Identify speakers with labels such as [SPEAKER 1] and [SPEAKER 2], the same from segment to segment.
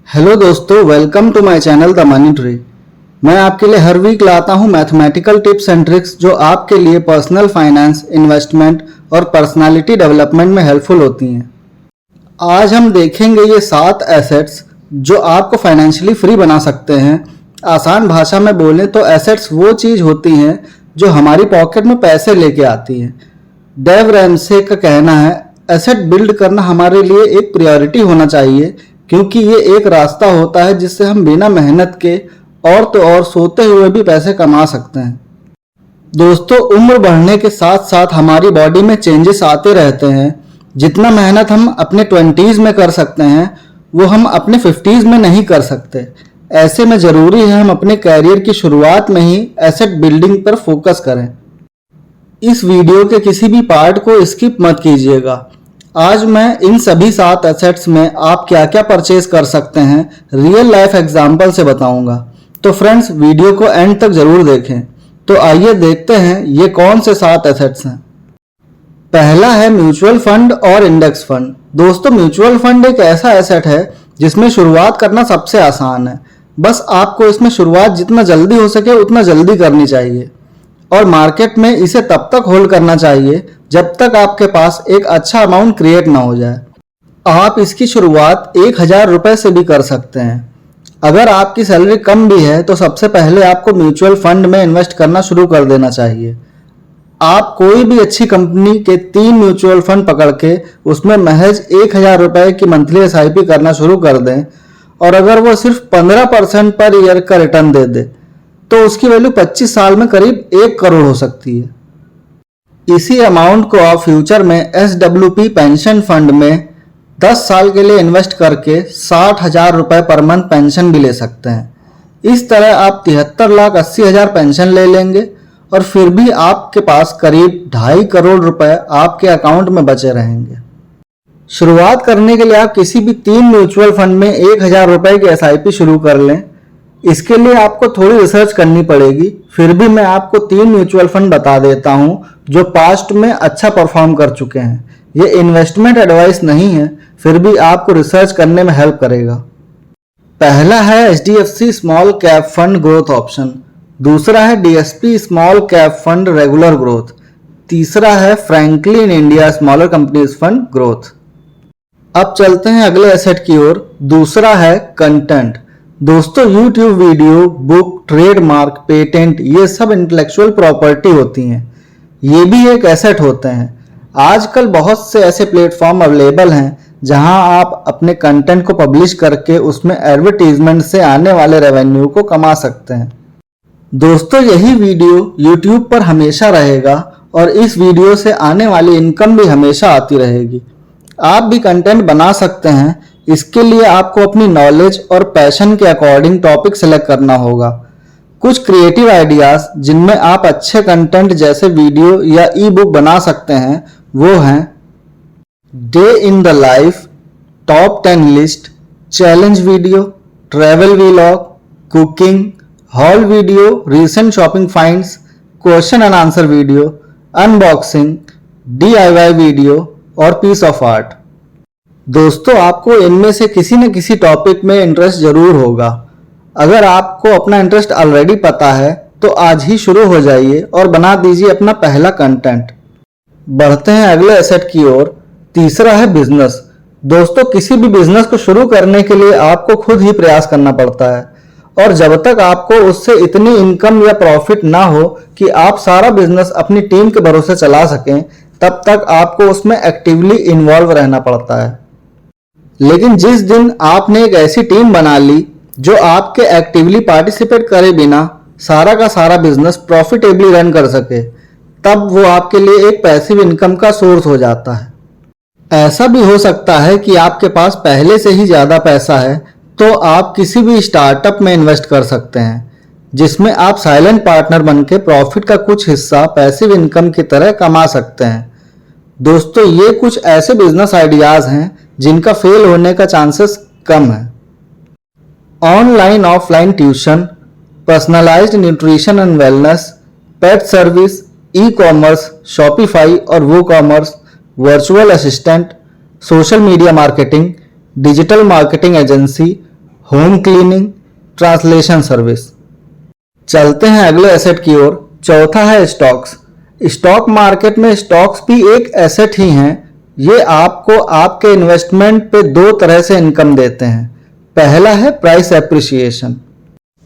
[SPEAKER 1] Hello दोस्तों, welcome to my channel the money tree. मैं आपके लिए हर वीक लाता हूं मैथमेटिकल टिप्स एंड ट्रिक्स जो आपके लिए पर्सनल फाइनेंस, इन्वेस्टमेंट और पर्सनालिटी डेवलपमेंट में हेल्पफुल होती हैं। आज हम देखेंगे ये 7 एसेट्स जो आपको फाइनेंशियली फ्री बना सकते हैं। आसान भाषा में बोलें तो एसेट्स वो चीज़ होती हैं जो हमारी पॉकेट में पैसे लेके आती हैं। डेव रैमसे का कहना है, एसेट बिल्ड करना हमारे लिए एक प्रायोरिटी होना चाहिए क्योंकि ये एक रास्ता होता है जिससे हम बिना मेहनत के और तो और सोते हुए भी पैसे कमा सकते हैं। दोस्तों, उम्र बढ़ने के साथ साथ हमारी बॉडी में चेंजेस आते रहते हैं। जितना मेहनत हम अपने 20s में कर सकते हैं वो हम अपने 50s में नहीं कर सकते। ऐसे में ज़रूरी है हम अपने कैरियर की शुरुआत में ही एसेट बिल्डिंग पर फोकस करें। इस वीडियो के किसी भी पार्ट को स्किप मत कीजिएगा। आज मैं इन सभी 7 एसेट्स में आप क्या क्या परचेज कर सकते हैं रियल लाइफ एग्जाम्पल से बताऊंगा। तो फ्रेंड्स, वीडियो को एंड तक जरूर देखें। तो आइए देखते हैं ये कौन से 7 एसेट्स हैं। पहला है म्यूचुअल फंड और इंडेक्स फंड। दोस्तों, म्यूचुअल फंड एक ऐसा एसेट है जिसमें शुरुआत करना सबसे आसान है। बस आपको इसमें शुरुआत जितना जल्दी हो सके उतना जल्दी करनी चाहिए और मार्केट में इसे तब तक होल्ड करना चाहिए जब तक आपके पास एक अच्छा अमाउंट क्रिएट ना हो जाए। आप इसकी शुरुआत 1000 रुपए से भी कर सकते हैं। अगर आपकी सैलरी कम भी है तो सबसे पहले आपको म्यूचुअल फंड में इन्वेस्ट करना शुरू कर देना चाहिए। आप कोई भी अच्छी कंपनी के 3 म्यूचुअल फंड पकड़ के उसमें महज 1000 रुपए की मंथली एसआईपी करना शुरू कर दें और अगर वो सिर्फ 15% पर ईयर का रिटर्न दे दे तो उसकी वैल्यू 25 साल में करीब 1 करोड़ हो सकती है। इसी अमाउंट को आप फ्यूचर में SWP पेंशन फंड में 10 साल के लिए इन्वेस्ट करके 60,000 रुपए पर मंथ पेंशन भी ले सकते हैं। इस तरह आप 73,80,000 पेंशन ले लेंगे और फिर भी आपके पास करीब 2.5 करोड़ रुपए आपके अकाउंट में बचे रहेंगे। शुरुआत करने के लिए आप किसी भी 3 म्यूचुअल फंड में 1000 रुपए की SIP शुरू कर लें। इसके लिए आपको थोड़ी रिसर्च करनी पड़ेगी। फिर भी मैं आपको 3 म्यूचुअल फंड बता देता हूं जो पास्ट में अच्छा परफॉर्म कर चुके हैं। ये इन्वेस्टमेंट एडवाइस नहीं है, फिर भी आपको रिसर्च करने में हेल्प करेगा। पहला है HDFC small cap fund growth option. दूसरा है DSP small cap fund regular growth. तीसरा है Franklin India smaller companies fund growth. अब चलते हैं अगले एसेट की ओर। दूसरा है कंटेंट। दोस्तों, YouTube video, book, trademark, patent ये सब इंटेलेक्चुअल प्रॉपर्टी होती हैं। ये भी एक एसेट होते हैं। आजकल बहुत से ऐसे प्लेटफॉर्म अवेलेबल हैं जहां आप अपने कंटेंट को पब्लिश करके उसमें एडवर्टीजमेंट से आने वाले रेवेन्यू को कमा सकते हैं। दोस्तों, यही वीडियो YouTube पर हमेशा रहेगा और इस वीडियो से आने वाली इनकम भी हमेशा आती रहेगी। आप भी कंटेंट बना सकते हैं। इसके लिए आपको अपनी नॉलेज और पैशन के अकॉर्डिंग टॉपिक सेलेक्ट करना होगा। कुछ क्रिएटिव आइडियाज जिनमें आप अच्छे कंटेंट जैसे वीडियो या ई-बुक बना सकते हैं वो हैं day in the life, top 10 list, challenge video, travel vlog, cooking, hall video, recent shopping finds, question and answer video, unboxing, DIY video और पीस ऑफ आर्ट। दोस्तों, आपको इनमें से किसी न किसी टॉपिक में इंटरेस्ट जरूर होगा। अगर आपको अपना इंटरेस्ट ऑलरेडी पता है तो आज ही शुरू हो जाइए और बना दीजिए अपना पहला कंटेंट। बढ़ते हैं अगले एसेट की ओर। तीसरा है बिजनेस। दोस्तों, किसी भी बिजनेस को शुरू करने के लिए आपको खुद ही प्रयास करना पड़ता है और जब तक आपको उससे इतनी इनकम या प्रॉफिट ना हो कि आप सारा बिजनेस अपनी टीम के भरोसे चला सकें, तब तक आपको उसमें एक्टिवली इन्वॉल्व रहना पड़ता है। लेकिन जिस दिन आपने एक ऐसी टीम बना ली जो आपके एक्टिवली पार्टिसिपेट करे बिना सारा का सारा बिजनेस प्रॉफिटेबली रन कर सके, तब वो आपके लिए एक पैसिव इनकम का सोर्स हो जाता है। ऐसा भी हो सकता है कि आपके पास पहले से ही ज़्यादा पैसा है तो आप किसी भी स्टार्टअप में इन्वेस्ट कर सकते हैं जिसमें आप साइलेंट पार्टनर बनके प्रॉफिट का कुछ हिस्सा पैसिव इनकम की तरह कमा सकते हैं। दोस्तों, ये कुछ ऐसे बिजनेस आइडियाज़ हैं जिनका फेल होने का चांसेस कम है। Online offline tuition, personalised nutrition and wellness, pet service, e-commerce, Shopify और WooCommerce, virtual assistant, social media marketing, digital marketing agency, home cleaning, translation service. चलते हैं अगले एसेट की ओर। चौथा है स्टॉक्स। स्टॉक मार्केट में स्टॉक्स भी एक एसेट ही हैं। ये आपको आपके इन्वेस्टमेंट पे दो तरह से इनकम देते हैं। पहला है प्राइस एप्रिसिएशन।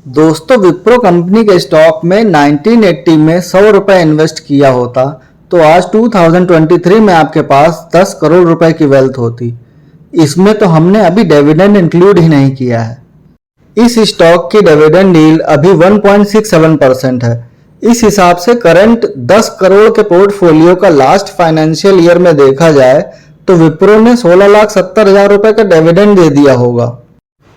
[SPEAKER 1] दोस्तों, विप्रो कंपनी के स्टॉक में 1980 में 100 रुपए इन्वेस्ट किया होता तो आज 2023 में आपके पास 10 करोड़ रुपए की वेल्थ होती। इसमें तो हमने अभी डिविडेंड इंक्लूड ही नहीं किया है। इस स्टॉक की डिविडेंड यील्ड अभी 1.67% है। इस हिसाब से करंट 10 करोड़ के पोर्टफोलियो का लास्ट फाइनेंशियल ईयर में देखा जाए तो विप्रो ने 16,70,000 रुपए का डिविडेंड दे दिया होगा।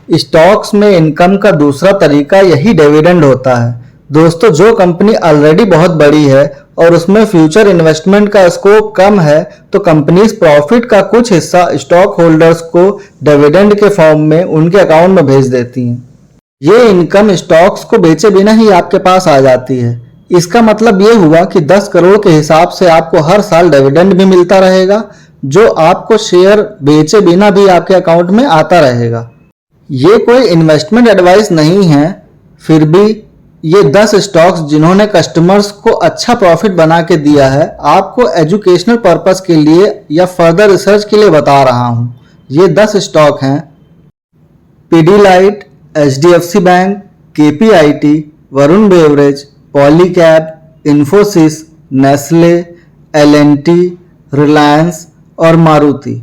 [SPEAKER 1] स्टॉक्स में इनकम का दूसरा तरीका यही डिविडेंड होता है। दोस्तों, जो कंपनी ऑलरेडी बहुत बड़ी है और उसमें फ्यूचर इन्वेस्टमेंट का स्कोप कम है तो कंपनीज प्रॉफिट का कुछ हिस्सा स्टॉक होल्डर्स को डिविडेंड के फॉर्म में उनके अकाउंट में भेज देती हैं। ये इनकम स्टॉक्स को बेचे बिना ही आपके पास आ जाती है। इसका मतलब ये हुआ कि 10 करोड़ के हिसाब से आपको हर साल डिविडेंड भी मिलता रहेगा, जो आपको शेयर बेचे बिना भी आपके अकाउंट में आता रहेगा। ये कोई इन्वेस्टमेंट एडवाइस नहीं है, फिर भी ये 10 स्टॉक्स जिन्होंने कस्टमर्स को अच्छा प्रॉफिट बना के दिया है, आपको एजुकेशनल पर्पस के लिए या फर्दर रिसर्च के लिए बता रहा हूँ। ये 10 स्टॉक हैं: Pidilite, HDFC bank, KPIT, Varun beverage, Polycab, Infosys, Nestle, LNT, Reliance और मारुति।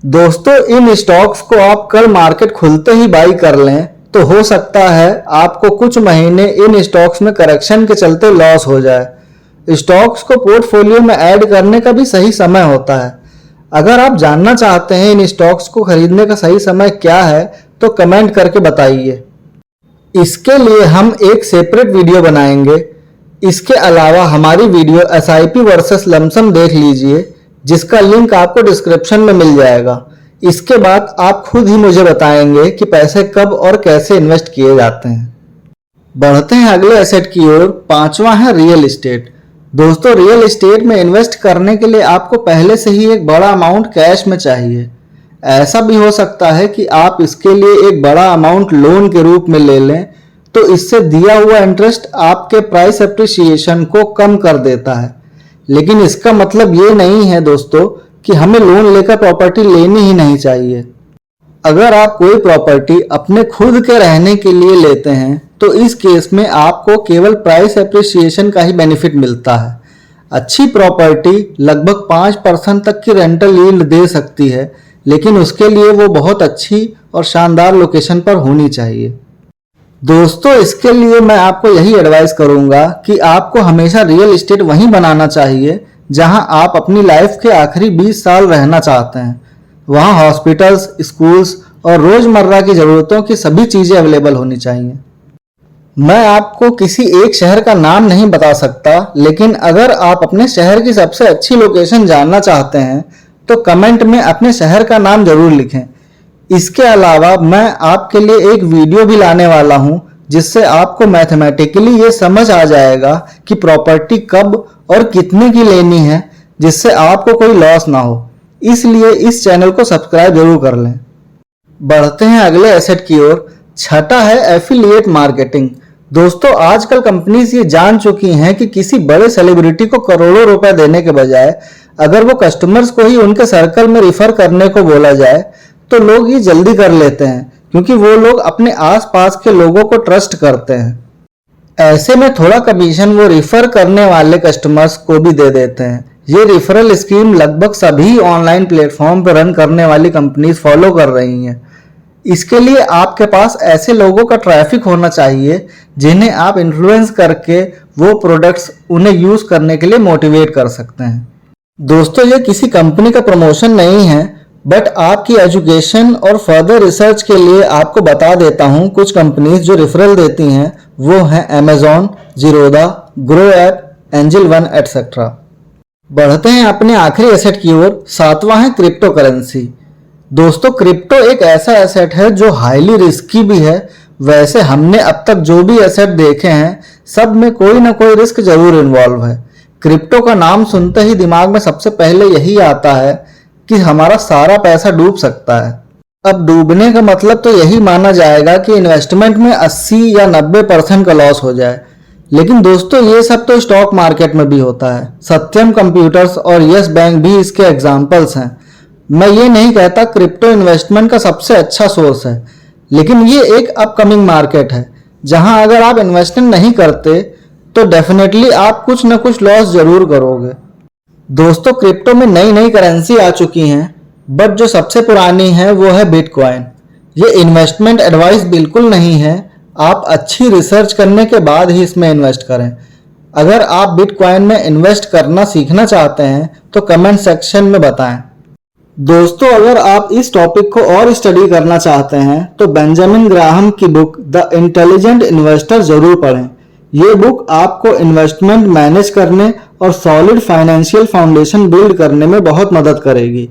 [SPEAKER 1] दोस्तों, इन स्टॉक्स को आप कल मार्केट खुलते ही बाई कर लें तो हो सकता है आपको कुछ महीने इन स्टॉक्स में करेक्शन के चलते लॉस हो जाए। स्टॉक्स को पोर्टफोलियो में ऐड करने का भी सही समय होता है। अगर आप जानना चाहते हैं इन स्टॉक्स को खरीदने का सही समय क्या है तो कमेंट करके बताइए। इसके लिए हम एक सेपरेट वीडियो बनाएंगे। इसके अलावा हमारी वीडियो एसआईपी वर्सेस लमसम देख लीजिए, जिसका लिंक आपको डिस्क्रिप्शन में मिल जाएगा। इसके बाद आप खुद ही मुझे बताएंगे कि पैसे कब और कैसे इन्वेस्ट किए जाते हैं। बढ़ते हैं अगले एसेट की ओर। पांचवा है रियल एस्टेट। दोस्तों, रियल एस्टेट में इन्वेस्ट करने के लिए आपको पहले से ही एक बड़ा अमाउंट कैश में चाहिए। ऐसा भी हो सकता है कि आप इसके लिए एक बड़ा अमाउंट लोन के रूप में ले लें, तो इससे दिया हुआ इंटरेस्ट आपके प्राइस एप्रिसिएशन को कम कर देता है। लेकिन इसका मतलब ये नहीं है दोस्तों कि हमें लोन लेकर प्रॉपर्टी लेनी ही नहीं चाहिए। अगर आप कोई प्रॉपर्टी अपने खुद के रहने के लिए लेते हैं तो इस केस में आपको केवल प्राइस एप्रिसिएशन का ही बेनिफिट मिलता है। अच्छी प्रॉपर्टी लगभग 5% तक की रेंटल यील्ड दे सकती है, लेकिन उसके लिए वो बहुत अच्छी और शानदार लोकेशन पर होनी चाहिए। दोस्तों, इसके लिए मैं आपको यही एडवाइस करूंगा कि आपको हमेशा रियल एस्टेट वहीं बनाना चाहिए जहां आप अपनी लाइफ के आखिरी 20 साल रहना चाहते हैं। वहां हॉस्पिटल्स, स्कूल्स और रोजमर्रा की जरूरतों की सभी चीजें अवेलेबल होनी चाहिए। मैं आपको किसी एक शहर का नाम नहीं बता सकता, लेकिन अगर आप अपने शहर की सबसे अच्छी लोकेशन जानना चाहते हैं तो कमेंट में अपने शहर का नाम जरूर लिखें। इसके अलावा मैं आपके लिए एक वीडियो भी लाने वाला हूं, जिससे आपको मैथमेटिकली ये समझ आ जाएगा कि प्रॉपर्टी कब और कितने की लेनी है, जिससे आपको कोई लॉस ना हो। इसलिए इस चैनल को सब्सक्राइब जरूर कर लें। बढ़ते हैं अगले एसेट की ओर। छठा है एफिलिएट मार्केटिंग। दोस्तों, आजकल कंपनीज ये जान चुकी हैं कि किसी बड़े सेलिब्रिटी को करोड़ों रुपए देने के बजाय अगर वो कस्टमर्स को ही उनके सर्कल में रिफर करने को बोला जाए तो लोग ये जल्दी कर लेते हैं, क्योंकि वो लोग अपने आसपास के लोगों को ट्रस्ट करते हैं। ऐसे में थोड़ा कमीशन वो रिफर करने वाले कस्टमर्स को भी दे देते हैं। ये रिफरल स्कीम लगभग सभी ऑनलाइन प्लेटफॉर्म पर रन करने वाली कंपनीज फॉलो कर रही हैं। इसके लिए आपके पास ऐसे लोगों का ट्रैफिक होना चाहिए जिन्हें आप इन्फ्लुएंस करके वो प्रोडक्ट्स उन्हें यूज करने के लिए मोटिवेट कर सकते हैं। दोस्तों, ये किसी कंपनी का प्रमोशन नहीं है, बट आपकी एजुकेशन और फर्दर रिसर्च के लिए आपको बता देता हूँ कुछ कंपनीज जो रेफरल देती हैं। वो हैं Amazon, Zerodha, grow app, angel one etcetera. बढ़ते हैं अपने आखिरी एसेट की ओर। सातवां है क्रिप्टो करेंसी। दोस्तों, क्रिप्टो एक ऐसा एसेट है जो हाईली रिस्की भी है। वैसे हमने अब तक जो भी एसेट देखे हैं सब में कोई ना कोई रिस्क जरूर इन्वॉल्व है। क्रिप्टो का नाम सुनते ही दिमाग में सबसे पहले यही आता है कि हमारा सारा पैसा डूब सकता है। अब डूबने का मतलब तो यही माना जाएगा कि इन्वेस्टमेंट में 80 या 90% का लॉस हो जाए। लेकिन दोस्तों, ये सब तो स्टॉक मार्केट में भी होता है। सत्यम कंप्यूटर्स और यस बैंक भी इसके एग्जाम्पल्स हैं। मैं ये नहीं कहता क्रिप्टो इन्वेस्टमेंट का सबसे अच्छा सोर्स है, लेकिन ये एक अपकमिंग मार्केट है जहां अगर आप इन्वेस्टमेंट नहीं करते तो डेफिनेटली आप कुछ ना कुछ लॉस जरूर करोगे। दोस्तों, क्रिप्टो में नई नई करेंसी आ चुकी हैं, बट जो सबसे पुरानी है वो है बिटकॉइन। ये इन्वेस्टमेंट एडवाइस बिल्कुल नहीं है, आप अच्छी रिसर्च करने के बाद ही इसमें इन्वेस्ट करें। अगर आप बिटकॉइन में इन्वेस्ट करना सीखना चाहते हैं तो कमेंट सेक्शन में बताएं। दोस्तों, अगर आप इस टॉपिक को और स्टडी करना चाहते हैं तो बेंजामिन ग्राहम की बुक द इंटेलिजेंट इन्वेस्टर जरूर पढ़ें। ये बुक आपको इन्वेस्टमेंट मैनेज करने और सॉलिड फाइनेंशियल फाउंडेशन बिल्ड करने में बहुत मदद करेगी।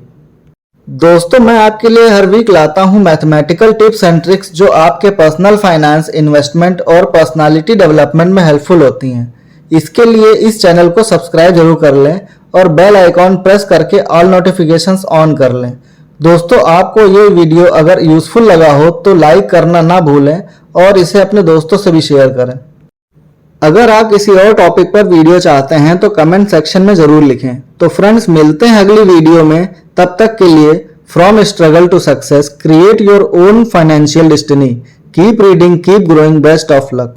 [SPEAKER 1] दोस्तों, मैं आपके लिए हर वीक लाता हूं मैथमेटिकल टिप्स एंड ट्रिक्स जो आपके पर्सनल फाइनेंस, इन्वेस्टमेंट और पर्सनालिटी डेवलपमेंट में हेल्पफुल होती हैं। इसके लिए इस चैनल को सब्सक्राइब जरूर कर लें और बेल आइकॉन प्रेस करके ऑल नोटिफिकेशंस ऑन कर लें। दोस्तों, आपको ये वीडियो अगर यूजफुल लगा हो तो लाइक करना ना भूलें और इसे अपने दोस्तों से भी शेयर करें। अगर आप किसी और टॉपिक पर वीडियो चाहते हैं तो कमेंट सेक्शन में जरूर लिखें। तो फ्रेंड्स, मिलते हैं अगली वीडियो में। तब तक के लिए from struggle to success, create your own financial destiny, keep reading, keep growing, best of luck.